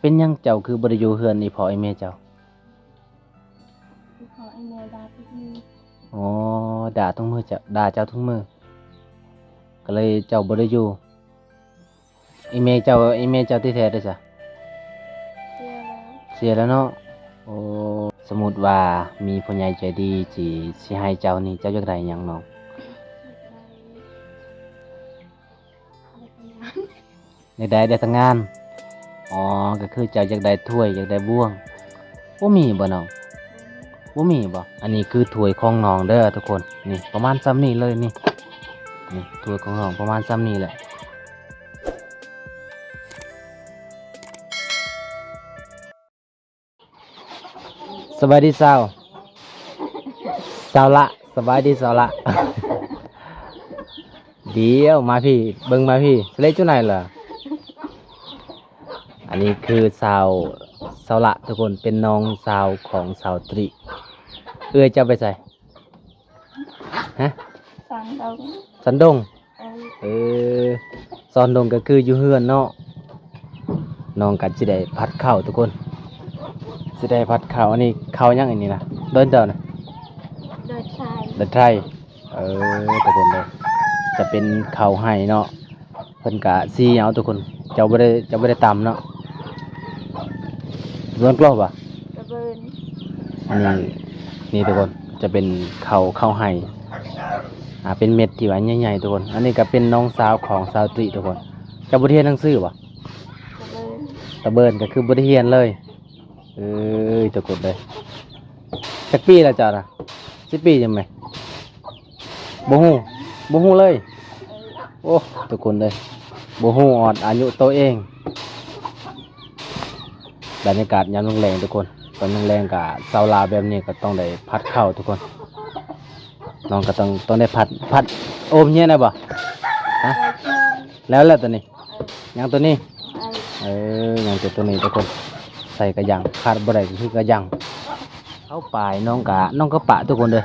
เป็นหยังเจ้าคือบ่ได้อยู่เฮือนอีพ่ออีแม่เจ้าขอไอแมวดาทุกมืออ๋อด่าทุกมื้อจ้ะด่าเจ้าทุกมื้อก็เลยเจ้าบ่ได้อยู่อีแม่เจ้าที่แท้เด้อจ้ะเสียแล้วเสียแล้วเนาะโอ้สมมุติว่ามีผู้ใหญ่ใจดีสิให้เจ้านี่เจ้าอยากได้หยังน้องอยากได้ทั้งงานอ๋อก็คือเจ้าอยากได้ถ้วยอยากได้บ่วงบ่มีบ่น้องบ่มีบ่อันนี้คือถ้วยของน้องเด้อทุกคนนี่ประมาณซ้ำนี้เลยนี่ถ้วยของน้องประมาณซ้ำนี้แหละสบายดีสาวละสบายดีสาวละ เดี๋ยวมาพี่เบิ่งมาพี่เล็กจุดไหนเหรออันนี้คือสาวละทุกคนเป็นน้องสาวของสาวตรีเจ้าไปใส่ฮะสันดงสันดงเออเออซอนดงก็คืออยู่เฮือนเนาะน้องกันสิได้พัดข้าวทุกคนสิได้พัดข้าวอันนี้ข้าวยังอันนี้นะเดินเดินนะ เดินชาย เดินไทยทุกคนเลยจะเป็นข้าวให้เนาะเพิ่นกะซีเอาทุกคนเจ้าบ่ได้ตำเนาะรวนกล้อบอ่ะ กระเบินอันนี้นี่ทุกคนจะเป็นข้าวให้เป็นเม็ดที่ว่าใหญ่ๆทุกคนอันนี้ก็เป็นน้องสาวของสาวตรีทุกคนเจ้าบ่ได้เรียนหนังสือบ่ กระเบินตะเบินก็คือบ่ได้เรียนเลยทุกคนเลยจักปีแล้วจ้ะนะ10 ปีจังไหมบ่ฮู้เลยโอ้ทุกคนเลยบ่ฮู้ออดอายุตัวเองบรรยากาศยามแลงๆทุกคนตอนแลงๆก็เช้าลาแบบนี้ก็ต้องได้พัดข้าวทุกคนน้องก็ต้องได้พัดโอมเนี่ยนะบ่ฮะแล้วตัวนี้ยังตัวนี้ไอยังตัวนี้ทุกคนใส่กระยังขาดบ่ได้ก็คือกระยังเข้าปลายน้องก็ปะทุกคนเลย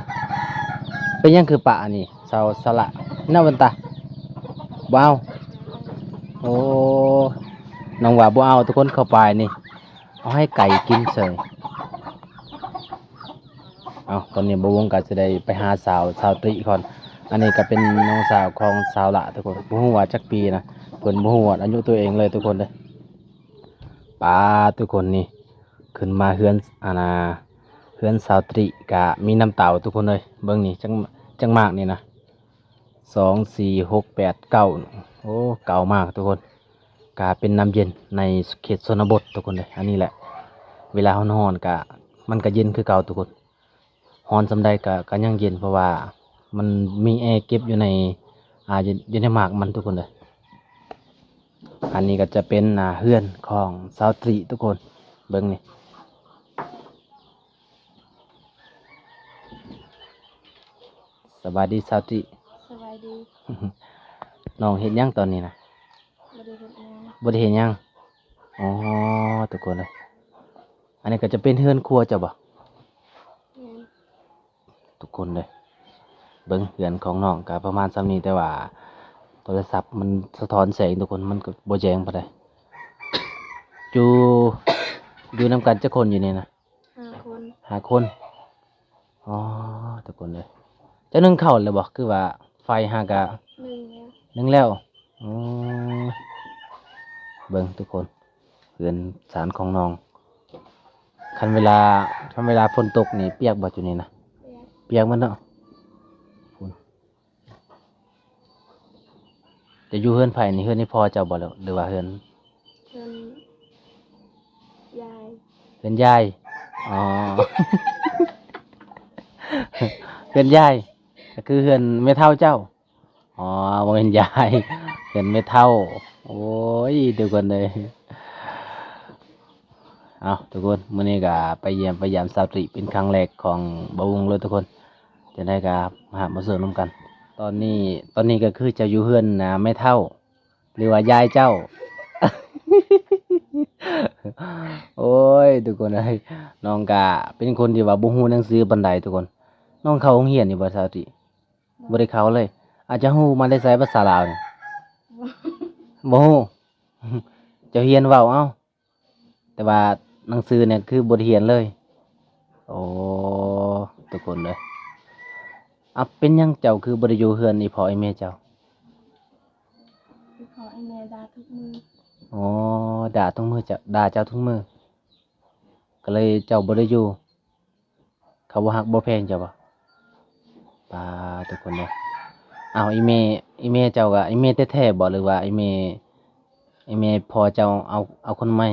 เป็นยังคือปะนี่เสาสละหน้าวันตาบ่เอาโอ้น้องว่าบ่เอาทุกคนเข้าปลายนี่เอาให้ไก่กินเฉยตอนนี้บ่วงก็จะได้ไปหาสาวตรีก่อนอันนี้ก็เป็นน้องสาวของสาวละทุกคนบ่ฮู้ว่าจักปีนะเพิ่นบ่ฮู้ว่าอายุตัวเองเลยทุกคนเลยป้าทุกคนนี่ขึ้นมาเฮือนเฮือนสาวตรีก็มีน้ำเต่าทุกคนเลยเบิ่งนี่จังมากนี่นะ2 4 6 8 9โอ้เก่ามากทุกคนก็เป็นน้ำเย็นในเขตชนบททุกคนเลยอันนี้แหละเวลาร้อนๆก็มันก็เย็นคือเก่าทุกคนร้อนสำใดก็ยังเย็นเพราะว่ามันมีแอร์เก็บอยู่ในอยู่ในหมากมันทุกคนเลยอันนี้ก็จะเป็นเฮือนของสาวตรีทุกคนเบิ่งนี่สบายดีสาวตรี สบายดี น้องเห็นยังตอนนี้นะบริเวณนี้บ่ได้เห็นยังอ๋อทุกคนเลยอันนี้ก็จะเป็นเฮือนครัวเจ้าบ่ทุกคนเลยเบิ่งเฮือนของน้องก็ประมาณซ้ำนี้แต่ว่าโทรศัพท์มันสะท้อนแสงทุกคนมันก็บ่แจ้งปานใดอยู่อยู่นำกันจักคนอยู่นี่นะ5 คน5 คนอ๋อทุกคนเลยเจ้านึ่งข้าวเลยบ่คือว่าไฟหากะ 1 แล้วนึ่งแล้วอ๋อเบิ่งทุกคนเฮือนศาลของน้องคันเวลาฝนตกนี่เปียกบ่อยู่นี่นะเปียกมันเนาะฝุ่นจะอยู่เฮือนไผนี่เฮือนนี่พอเจ้าบ่แล้วหรือว่าเฮือนเพิ่นยายเฮือนยายอ๋อ เฮือนยายก็คือเฮือนแม่เฒ่าเจ้าอ๋อบ่แม่นยายเฮือนแม่เฒ่าโอ้ยทุกคนเลยทุกคนมื้อนี้ก็ไปเยี่ยมสาวตรีเป็นครั้งแรกของบ่าววงเลยทุกคนจะได้ก็มาเสริมร่วมกัน ตอนนี้ก็คือจะอยู่เฮือนแม่เฒ่าหรือว่ายายเจ้า โอ้ยทุกคนเอ้ยน้องกะเป็นคนที่ว่าบ่ฮู้หนังสือปานใดทุกคนน้องเข้าโรงเรียนนี่บ่สาวติบ่ได้เข้าเลย อาจจะฮู้มาได้ใช้ภาษาลาวนี่บ่ฮู้ เจะเรียนเว้าเอ้า แต่ว่าหนังสือเนี่ยคือบทเรียนเลย โอ้ทุกคนเลยอ่ะเป็นหยังเจ้าคือบริยูเฮือนอีพ่ออีแม่เจ้า ไปขอไอ้แม่ด่าทุกมือ อ๋อด่าทุกมือเจ้าด่าเจ้าทุกมือก็เลยเจ้าบริยูเขาบ่ฮักบ่แพงเจ้าบ่ปาทุกคนเลยอ้าวอีแม่เจ้าก็อีแม่แท้ๆบ่หรือว่าอีแม่พ่อเจ้าเอาคนใหม่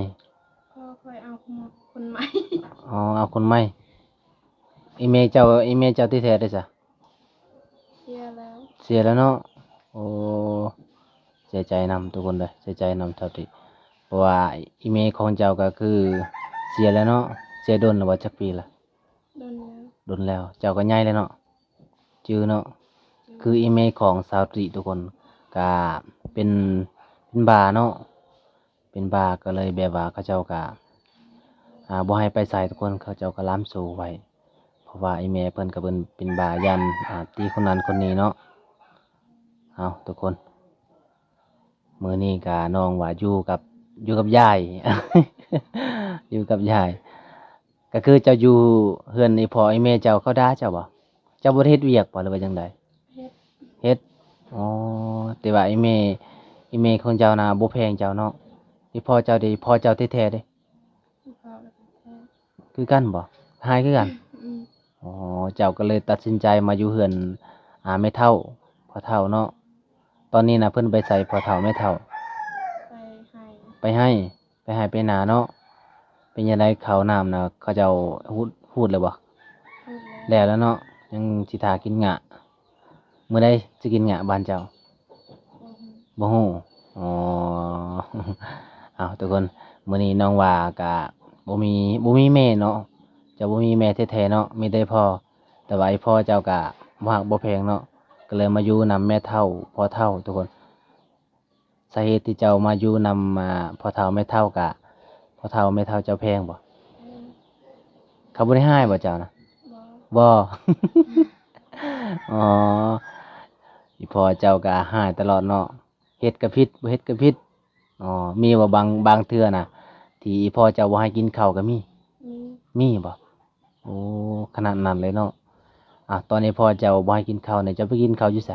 พ่อคอยเอาคนใหม่ อ๋อเอาคนใหม่อีเมลเจ้าที่แท้ได้จ้ะ เสียแล้ว เสียแล้วเนาะโอ้เสียใจนำทุกคนเลยเสียใจนำเท่าที่เพราะว่าอีเมลของเจ้าก็คือเสียแล้วเนาะเสียโดนหรือว่าจักปีละ โดนแล้ว โดนแล้วเจ้าก็ใหญ่แล้วเนาะจื้อเนาะคืออีเมลของสาวตรีทุกคนก็เป็นบาร์เนาะเป็นบาร์ก็เลยแบบว่าเขาเจ้าก็บ่ให้ไปใส่ทุกคนเขาเจ้าก็ล้ำสู่ไว้ เพราะว่าไอ้แม่เพิ่นก็เป็นบายันตีคนนั้นคนนี้เนาะเอาทุกคนมื้อนี้ก็น้องว่าอยู่กับยาย อยู่กับยายก็คือเจ้าอยู่เฮือนไอ้พ่อไอ้แม่เจ้าเขาด่าเจ้าบ่เจ้าบ่ได้เฮ็ดเวียกบ่หรือว่าจังได๋เฮ็ด เฮ็ดอ๋อแต่ว่าไอ้แม่ของเจ้าน่ะบ่แพงเจ้าเนาะอีพ่อเจ้าเด้พ่อเจ้าแท้ๆเด้พ่อแล้วก็แท้ คือกันบ่หายคือกัน อืม อ๋อเจ้าก็เลยตัดสินใจมาอยู่เฮือนไม่เท่าพ่อเท่าเนาะตอนนี้นะเพิ่นไปใส่พ่อเท่าไม่เท่าไปให้ ไปให้ไปนาเนาะเป็นยังไงข้าวน้ำนะเขาเจ้าพูดเลยบ่ พูดแล้ว แล้วเนาะยังสิทากินหงะมื้อใดสิกินหงะบ้านเจ้า บ่ฮู้บ่ฮู้อ๋อ เอาทุกคนมื้อนี้น้องว่าก็บ่มีแม่เนาะเจ้าบ่มีแม่แท้ๆเนาะมีแต่พ่อแต่ว่าไอ้พ่อเจ้าก็บ่ฮักบ่แพงเนาะก็เลยมาอยู่นำแม่เฒ่าพ่อเฒ่าทุกคนสาเหตุที่เจ้ามาอยู่นำพ่อเฒ่าแม่เฒ่าก็พ่อเฒ่าแม่เฒ่าเจ้าแพงบ่ เออ เขาบ่ได้ให้บ่เจ้านะ บ่ บ่ อ๋ออีพ่อเจ้าก็ให้ตลอดเนาะเฮ็ดก็ผิดบ่เฮ็ดก็ผิดอ๋อมีบ่บางเทื่อน่ะที่อีพ่อเจ้าบ่ให้กินข้าวก็มี มี มีบ่โอ้ขนาดนั้นเลยเนาะตอนนี้พ่อเจ้าบ่ให้กินข้าวเนี่ยเจ้าไปกินข้าวอยู่ไส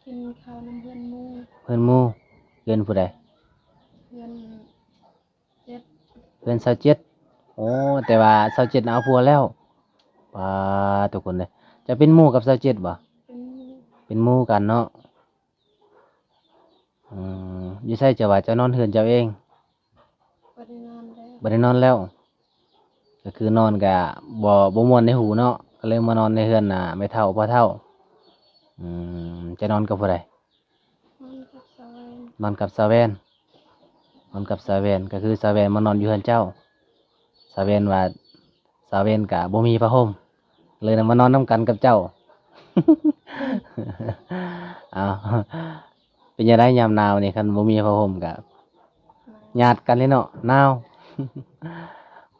กินข้าวน้ำเพื่อนหมู่ เพิ่นหมู่เพิ่นผู้ใด เพื่อนเจ็ด เพิ่น27โอ้แต่ว่า27น่ะเอาผัวแล้วปาทุกคนเลยจะเป็นหมู่กับ27บ่ เป็นหมู่ เป็นหมู่กันเนาะอยู่ไสเจ้าว่าเจ้านอนเฮือนเจ้าเอง บ่ได้นอนแล้ว บ่ได้นอนแล้ว ก็คือนอนก็บ่ม่วนในหูเนาะก็เลยมานอนในเฮือนไม่เฒ่าพ่อเฒ่าจะนอนกับผู้ใด นอนกับสาวแวน นอนกับสาแวนก็คือสาแวนมานอนอยู่เฮือนเจ้าสาแวนว่าสาแวนก็บ่มีผ้าห่มเลยมานอนนํกันกับเจ้า อ้าวเป็นจังไดยามหนาวนี่คันบ่มีผ้าห่มก็ญาติกันเลยเนาะหนาว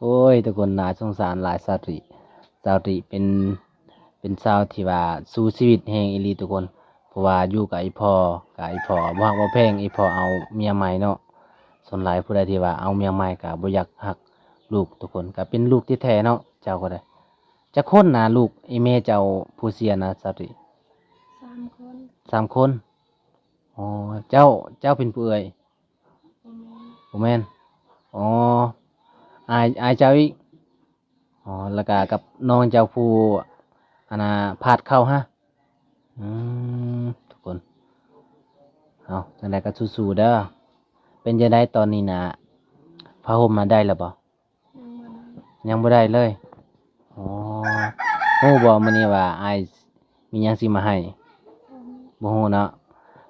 โอ้ยทุกคนน่าสงสารหลายสาวตรีเป็นสาวที่ว่าสู้ชีวิตแฮงอีหลีทุกคนเพราะว่าอยู่กับอีพ่อบ่ฮักบ่แพงอีพ่อเอาเมียใหม่เนาะส่วนหลายผู้ใดที่ว่าเอาเมียใหม่ก็บ่อยากฮักลูกทุกคนก็เป็นลูกที่แท้เนาะเจ้าก็ได้จักคนน่ะลูกอีแม่เจ้าผู้เสียนะสาวตรี 3 คน 3 คนอ๋อเจ้าเป็นผู้เอ่ย บ่แม่น บ่แม่นอ๋ออายเจ้าอีกอ๋อแล้วก็กับน้องเจ้าผู้อันน่ะพาดเข้าฮะอืทุกคนเอาจังไดก็สู้ๆเด้อเป็นจังไดตอนนี้น่ะผ้าห่มมาได้แล้วบ่ยังบ่ได้ ยังบ่ได้เลยอ๋อฮู้บ่มื้อนี้ว่าอายมีหยังสิมาให้ บ่ฮู้บ่ฮู้เนาะ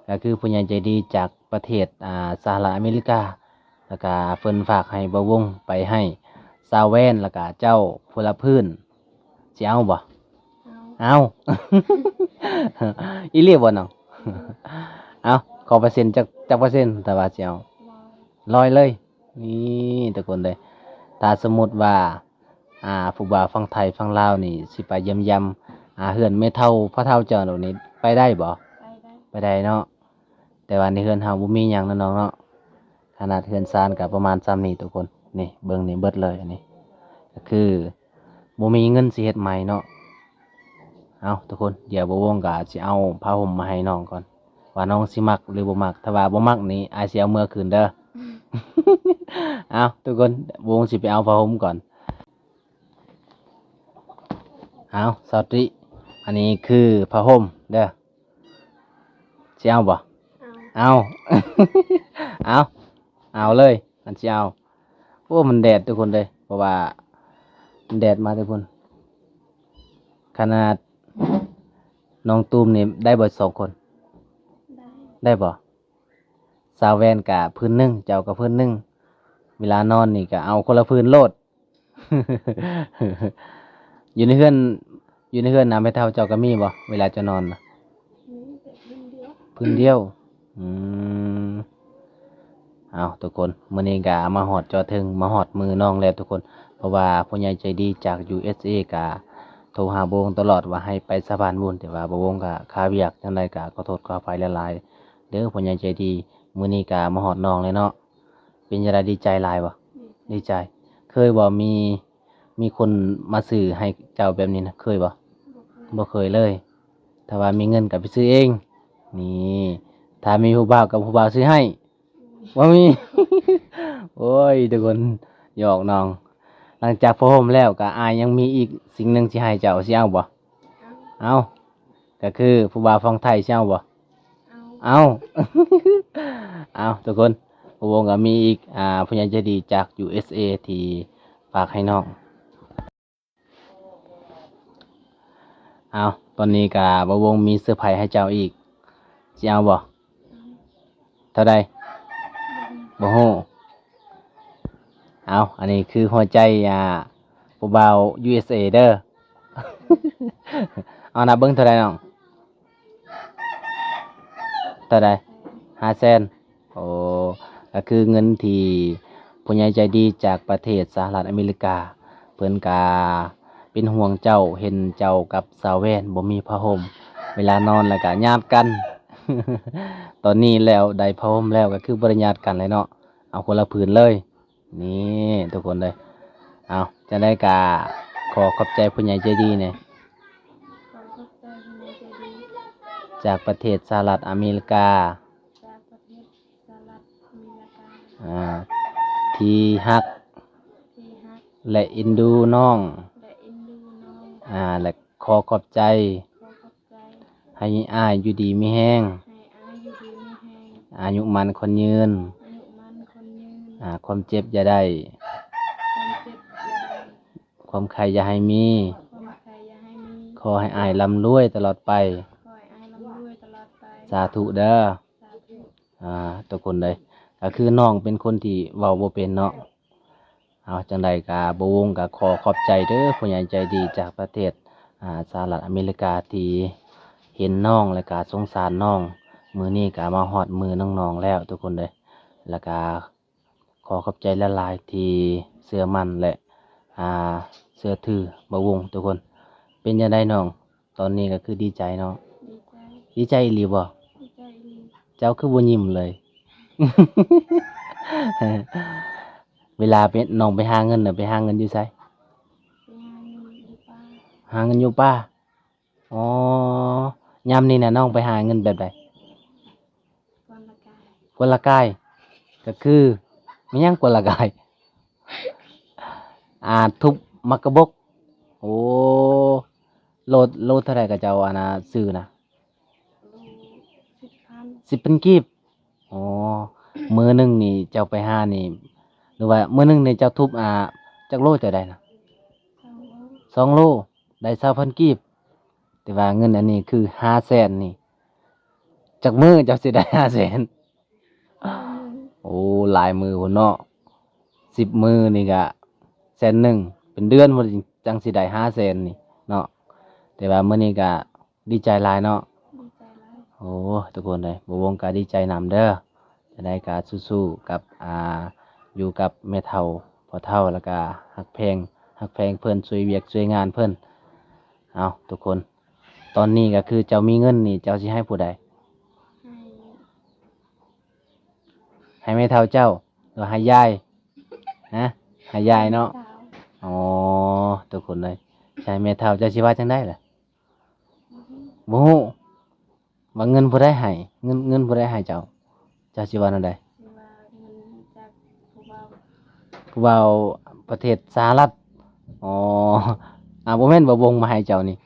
ก็คือผู้ใหญ่ใจดีจากประเทศสหรัฐอเมริกาแล้วก็เพิ่นฝากให้บ่วงไปให้สาวแว่นแล้วก็เจ้าพลพื้นสิเอาบ่ เอา เอา อีหลีบ่น้อง เอาขอเปอร์เซ็นต์จักเปอร์เซ็นต์แต่ว่าสิเอา ร้อย 100เลย นี่ทุกคนเลยถ้าสมมุติว่าผู้บ่าวฝั่งไทยฝั่งลาวนี่สิไปเยี่ยมยามเฮือนแม่เฒ่าพ่อเฒ่าเจ้าเหล่านี้ไปได้บ่ ไปได้ ไปได้เนาะแต่ว่าในเฮือนเฮาบ่มีหยังเนาะน้องเนาะ ขนาดเฮือนซานก็ประมาณซ้ำนี้ทุกคนนี่เบิ่งนี่เบิดเลยอันนี้ก็คือบ่มีเงินสิเฮ็ดใหม่เนาะเอาทุกคนเดี๋ยวบ่วงก็สิเอาผ้าห่มมาให้น้องก่อนว่าน้องสิมักหรือบ่มักถ้าว่าบ่มักนี่อายสิเอาเมื่อคืนเด้อ เอาทุกคนวงสิไปเอาผ้าห่มก่อนเอาสาวติอันนี้คือผ้าห่มเด้อสิเอาบ่ เอา เอา เอาเลยอันสิเอาโอ้มันแดดทุกคนเลยเพราะว่ามันแดดมาทุกคนขนาดน้องตูมนี่ได้เบิด2 คน ได้ ได้บ่สาวแวนกะพื้นหนึ่งเจ้ากับพื้นหนึ่งเวลานอนนี่ก็เอาคนละพื้นโลด อยู่ในเฮือนอยู่ในเฮือนน้ำไม่เท่าเจ้าก็มีบ่เวลาจะนอนน่ะ นี่แต่เรื่องเดียว พื้นเดียวอืมเอาทุกคนมื้อนี้ก็มาฮอดจอถึงมาฮอดมือน้องแล้วทุกคน เพราะว่าผู้ใหญ่ใจดีจาก USA ก็โทรหาบวงตลอดว่าให้ไปสะพานบุญแต่ว่าบวงก็ค่าเวียกจังไดก็ขอโทษขออภัยหลายๆเด้อผู้ใหญ่ใจดีมื้อนี้ก็มาฮอดน้องเลยเนาะเป็นจังไดดีใจหลายบ่ นี่ ดีใจ เคยบ่มีคนมาซื้อให้เจ้าแบบนี้นะเคยบ่ บอกเลยบ่เคยเลย ถ้าว่ามีเงินก็ไปซื้อเอง นี่ถ้ามีผู้บ่าวกับผู้บ่าวซื้อให้บ่มี โอ้ยทุกคนหยอกน้อง หลังจากพอห่มแล้วก็อายยังมีอีกสิ่งหนึ่งสิให้เจ้าสิเอาบ่ เอา เอาก็คือผู้บ่าวฟังไทยสิเอาบ่ เอา เอา เอาทุกคนผู้วงก็มีอีกผู้ใหญ่ใจดีจาก USA ที่ฝากให้น้อง เอาตอนนี้ก็บ่วงมีเสื้อร์ไผ่ให้เจ้าอีกสิเอาบ่เท่าใดบ่ฮู้เอาอันนี้คือหัวใจผู้บ่าว USA เด้อ เอานับเบิ่งเท่าใดน้องเท่าใด500,000โอ้ก็คือเงินที่ผู้ใหญ่ใจดีจากประเทศสหรัฐอเมริกาเพิ่นก็เป็นห่วงเจ้าเห็นเจ้ากับสาวแว่นบ่มีผ้าห่มเวลานอนแล้วก็ญาติกัน ตอนนี้แล้วได้ผ้าห่มแล้วก็คือบ่ได้ญาติกันเลยเนาะเอาคนละผืนเลย นี่ทุกคนเลยเอาจะได้กาขอขอบใจผู้ใหญ่ใจดีเนี่ย ขอขอบใจคุณนายใจดี จากประเทศสหรัฐอเมริกา จากประเทศสหรัฐอเมริกา ที่ฮัก ที่ฮัก และอินดูน้อง และเอ็นดูน้อง และขอขอบใจ ขอขอบใจ ให้อ้ายอยู่ดีมีแห้ง ให้อายุดีมีแหง อายุมันคนยืน อายุมันคนยืน ความเจ็บอย่าได้ ความเจ็บอย่าได้ ความใครอย่าให้มี ความใครอย่าให้มี ขอให้อ้ายร่ำรวยตลอดไป ขอให้อายร่ำรวยตลอดไป สาธุเด้อ สาธุ ทุกคนเลยก็คือน้องเป็นคนที่เว้าบ่เป็นเนาะเอาจังใดก็บ่วงก็ขอขอบใจเด้อผู้ใหญ่ใจดีจากประเทศสหรัฐอเมริกาที่เห็นน้องและก็สงสารน้องมื้อนี้ก็มาฮอดมือน้องๆแล้วทุกคนเลยแล้วก็ขอขอบใจละลายๆที่เชื่อมั่นและเชื่อถือบ่วงทุกคน เป็นจังไดน้อง ตอนนี้ก็คือดีใจเนาะ ดีใจ ดีใจอีหลีบ่ ดีใจดี เจ้าคือบ่ยิ้มเลย เวลาเป็นน้องไปหาเงินน่ะไปหาเงินอยู่ไส ไปหาเงินดีป้า หาเงินอยู่ป่าอ๋อยามนี้น่ะน้องไปหาเงินแบบใด ก่อนละกาย กลกายก็คือมีหยังกลกาย ทุบมักกะบก โอ้โลเท่าไหร่ก็เจ้าซื้อนะ โล10,000 10เป็นกีบอ๋อมื้อหนึงนี่เจ้าไปหานี่ หรือว่ามื้อหนึงนี่เจ้าทุบจักโลเจ้าได้นะ 2โล2 โลได้20,000กีบแต่ว่าเงินอันนี้คือ500,000นี่จักมื้อเจ้าสิได้500,000 โอ้หลายมือพุ่นเนาะ10 มือนี่ก็100,000เป็นเดือนพุ่นจังสิได้500,000นี่เนาะแต่ว่ามื้อนี้ก็ดีใจหลายเนาะ ดีใจหลาย โอ้ทุกคนเลยบ่วงก็ดีใจนำเด้อจะได้ก็สู้ๆกับอยู่กับแม่เฒ่าพ่อเฒ่าแล้วก็ฮักแพงเพิ่นช่วยเวียกช่วยงานเพิ่นเอาทุกคน ตอนนี้ก็คือเจ้ามีเงินนี่เจ้าสิให้ผู้ใด ให้ ให้แม่เฒ่าเจ้า ใ รือให้ยายฮะให้ยายเนาะ สาว อ๋อทุกคนเลยใช่แม่เฒ่าเจะสิว่าจังได้ล่ะบ่ฮู้ว่าเงินผู้ใดให้เงินผู้ใดให้เจ้าเจ้าสิว่าจังได หรือว่าเงินจากผู้เบา ผู้เว้าประเทศสหรัฐอ๋อบ่แม่นบ่วงมาให้เจ้านี่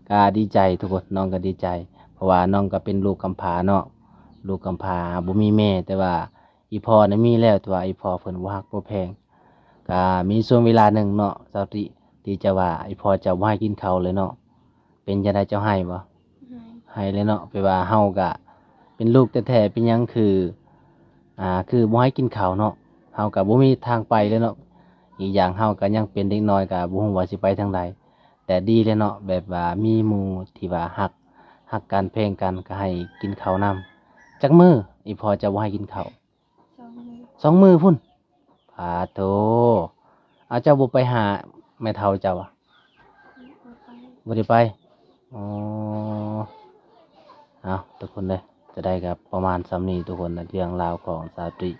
ก็ดีใจทุกคนน้องก็ดีใจ เพราะว่าน้องก็เป็นลูกกำพร้าเนาะลูกกำพร้าบ่มีแม่แต่ว่าอีพ่อน่ะมีแล้วแต่ว่าอีพ่อเพิ่นบ่ฮักบ่แพงก็มีช่วงเวลาหนึ่งเนาะสาวติที่จะว่าอีพ่อจะบ่ให้กินข้าวเลยเนาะเป็นจังไดเจ้าให้บ่ ให้ ให้เลยเนาะไปว่าเฮาก็เป็นลูกแท้ๆเป็นหยังคือคือบ่ให้กินข้าวเนาะเฮาก็บ่มีทางไปเลยเนาะอีกอย่างเฮาก็ยังเป็นเด็กน้อยก็บ่ฮู้ว่าสิไปทางใด แต่ดีเลยเนาะแบบว่ามีหมู่ที่ว่าฮักกันเพลงกันก็ให้กินข้าวนํจักมื้ออีพอจะบ่ให้กินข้าว สองมือ 2 มื้อพุ่นพาโตเอาเจ้าบ่ไปหาแม่เฒ่าเจ้าอะ บ่ไปบ่ได้ไปอ๋อเอาทุกคนเลยจะได้กับประมาณส่ำนี้ทุกคนนะเรื่องราวของสาวตรี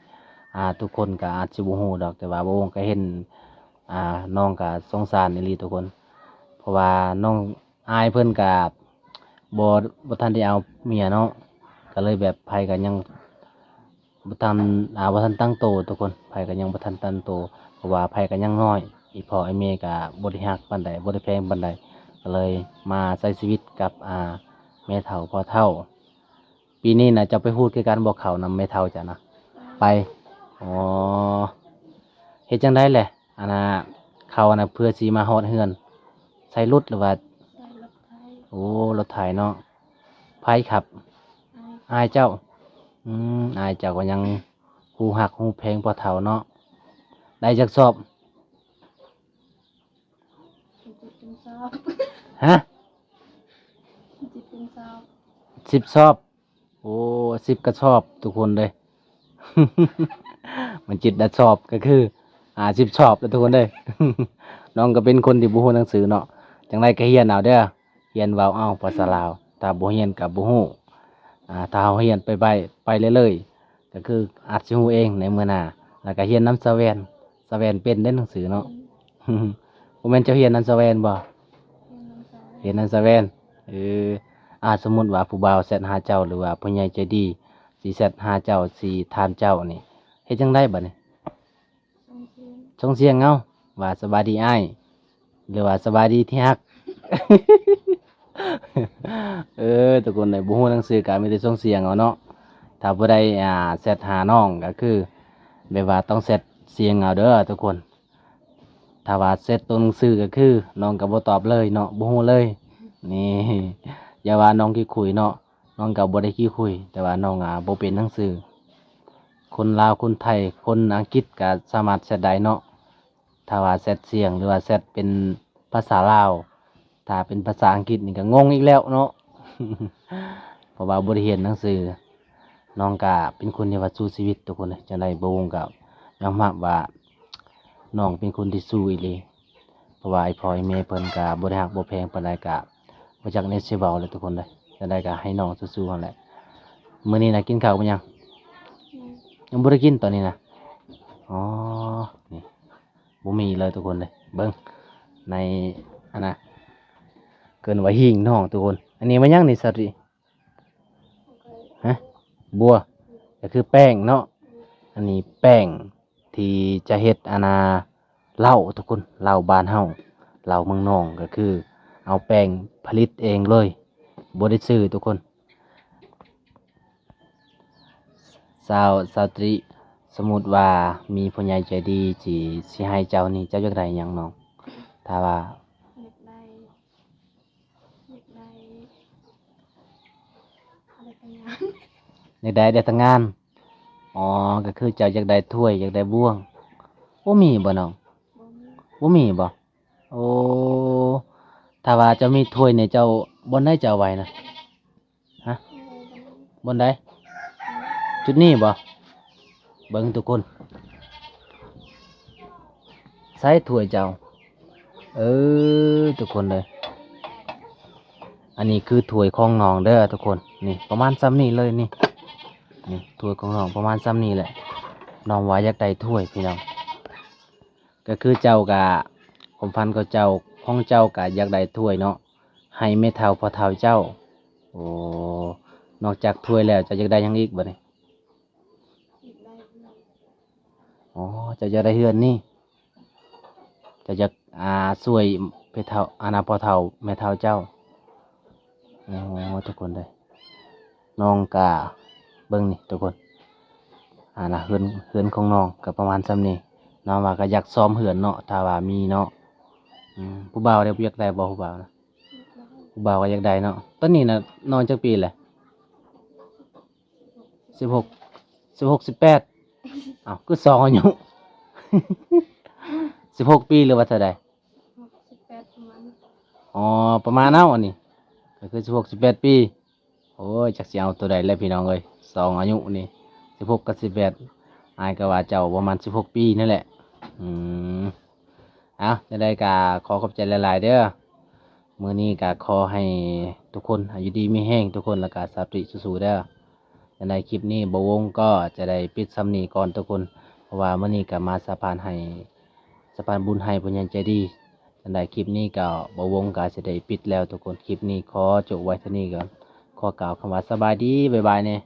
ทุกคนก็อาจสิบ่ฮู้ดอกแต่ว่าบ่วงก็เห็นน้องก็สงสารอีหลีทุกคน เพราะว่าน้องอายเพิ่นก็บ่ทันได้เอาเมียเนาะก็เลยแบบไผก็ยังบ่ทันตั้งโตทุกคนไผก็ยังบ่ทันตั้งโตเพราะว่าไผก็ยังน้อยอีพ่อไอ้แม่ก็บ่ได้ฮักปานใดบ่ได้แพงปานใดก็เลยมาใช้ชีวิตกับแม่เฒ่าพ่อเฒ่า ปีนี้น่ะจะไปฮู้ดคือกันบ่เข้านำแม่เฒ่าจ้ะนะไปอ๋อเฮ็ดจังได๋แหละเขาน่ะเพื่อสิมาฮอดเฮือนใช้รถหรือว่า ใส่รถไทย โอ้รถไถเนาะไผขับ ให้ อายเจ้าอายเจ้าก็ยังฮู้ฮักฮู้เพลงพอเฒ่าเนาะได้จักสอบ จิตเป็นซอบ ฮะ จิตเป็นซอบ 10สอบ โอ้10กระสอบทุกคนเลย มันจิตดัดสอบก็คือ10สอบแล้วทุกคนเลย น้องก็เป็นคนที่บ่ฮู้หนังสือเนาะจังไดก็เรียนเอาเด้อเรียนเว้าเอาภาษาลาวถ้าบ่เรียนก็บ่ฮู้ถ้าเฮาเรียนไปเรื่อยๆก็คืออาจสิฮู้เองในมื้อหน้าแล้วก็เรียนนำสะแวนเป็นเด้หนังสือเนาะ บ่แม่นเจ้าเรียนนำสะแวนบ่ เรียนน้ำสาว เรียนนำสะแวนเออสมมุติว่าผู้บ่าวแชทหาเจ้าหรือว่าผู้ใหญ่ใจดีสิแชทหาเจ้าสิถามเจ้านี่เฮ็ดจังไดบัดนี้ ส่งเสียงส่งเสียงเอาว่าสบายดีอ้ายหรือว่าสบายดีที่ฮัก ทุกคนเลยบ่ฮู้หนังสือก็มีแต่ส่งเสียงเอาเนาะถ้าผู้ใดแชทหาน้องก็คือแบบว่าต้องแชทเสียงเอาเด้อทุกคนถ้าว่าแชทตัวหนังสือก็คือน้องก็บ่ตอบเลยเนาะบ่ฮู้เลยนี่อย่าว่าน้องขี้คุยเนาะน้องก็บ่ได้ขี้คุยแต่ว่าน้องบ่เป็นหนังสือคนลาวคนไทยคนอังกฤษก็สามารถแชทได้เนาะ ถ้าว่าแซดเสียงหรือว่าแซดเป็นภาษาลาวถ้าเป็นภาษาอังกฤษนี่ก็งงอีกแล้วเนาะ เพราะว่าบ่ได้เรียนหนังสือน้องก็เป็นคนที่ว่าสู้ชีวิตทุกคนเลยจังได๋บ่วงก็ยอมรับว่าน้องเป็นคนที่สู้อีหลีเพราะว่าไอ้พ่อไอ้แม่เพิ่นก็บ่ได้ฮักบ่แพงปานใดก็บ่จักแน่สิเว้าเลยทุกคนเลยจังได๋ก็ให้น้องสู้ๆนั่นแหละมื้อนี้น่ะกินข้าวบ่ยังยังบ่ได้กินตอนนี้นะอ๋อนี่ บ่มีเลยทุกคนเลยเบิ่งในเกินว่าหิ่งน้องทุกคน อันนี้มันยังนี่สัตว์ดิฮะบัวก็คือแป้งเนาะอันนี้แป้งที่จะเฮ็ดเหล้าทุกคนเหล้าบ้านเฮาเหล้าเมืองนองก็คือ เอาแป้งผลิตเองเลยบ่ได้ซื้อทุกคนสาวตรีสมมุติว่ามีผู้ใหญ่ใจดีสิให้เจ้านี่เจ้าอยากได้หยังน้องถ้าว่า อยากได้อะไรกันงาน อยากได้ทั้งงานอ๋อก็คือเจ้าอยากได้ถ้วยอยากได้บ่วงบ่มีบ่น้อง บ่มี บ่มีบ่โอ้ถ้าว่าเจ้ามีถ้วยเนี่ยเจ้าบ่ได้เจ้าเอาไว้นะฮะ อะไรกัน บ่ได้จุดนี้บ่เบิ่งทุกคนใส่ถ้วยเจ้าทุกคนเลยอันนี้คือถ้วยของน้องเด้อทุกคนนี่ประมาณซ้ำนี้เลยนี่ นี่ถ้วยของน้องประมาณซ้ำนี้แหละน้องว่าอยากได้ถ้วยพี่น้องก็คือเจ้ากะผมพันก็เจ้าห้องเจ้ากะอยากได้ถ้วยเนาะให้แม่เฒ่าพ่อเฒ่าเจ้าโอ้นอกจากถ้วยแล้วจะอยากได้หยังอีกบ่นี่ ได้เพื่อน อ๋อจะอยากได้เฮือนนี่จะอยากช่วยไปเฒ่าพ่อเฒ่าแม่เฒ่าเจ้าโอ้ทุกคนเลยน้องกะเบิ่งนี่ทุกคนนะเฮือนของน้องก็ประมาณซ้ำนี้น้องว่าก็อยากซ้อมเฮือนเนาะถ้าว่ามีเนาะผู้บ่าวได้อยากได้บ่ผู้บ่าวนะ ได้ ผู้บ่าวก็อยากได้เนาะตอนนี้น่ะนอนจักปีแหละ16 16 18อ้าวคือ2อายุ 16 ปีหรือว่าเท่าใด 18ประมาณ อ๋อประมาณเนาะอันนี้ก็คือ16 18 ปีโอ้ยจักสิเอาตัวใดแล้วพี่น้องเอ้ย2อายุนี่16กับ18อายก็ว่าเจ้าประมาณ16 ปีนั่นแหละอืมเอาจะได้ก็ขอขอบใจหลายๆเด้อมื้อนี้ก็ขอให้ทุกคนอายุดีมีแห้งทุกคนแล้วก็สาธุสู้ๆเด้อจะได้คลิปนี้บ่วงก็จะได้ปิดซ้ำนี้ก่อนทุกคนเพราะว่ามื้อนี้ก็มาสะพานให้สะพานบุญให้ผู้ใหญ่ใจดี จันได้คลิปนี้ก็บวงก็จะได้ปิดแล้วทุกคนคลิปนี้ขอจบไว้เท่านี้ก่อนขอกล่าวคำว่าสบายดีบ๊ายบายเนี่ย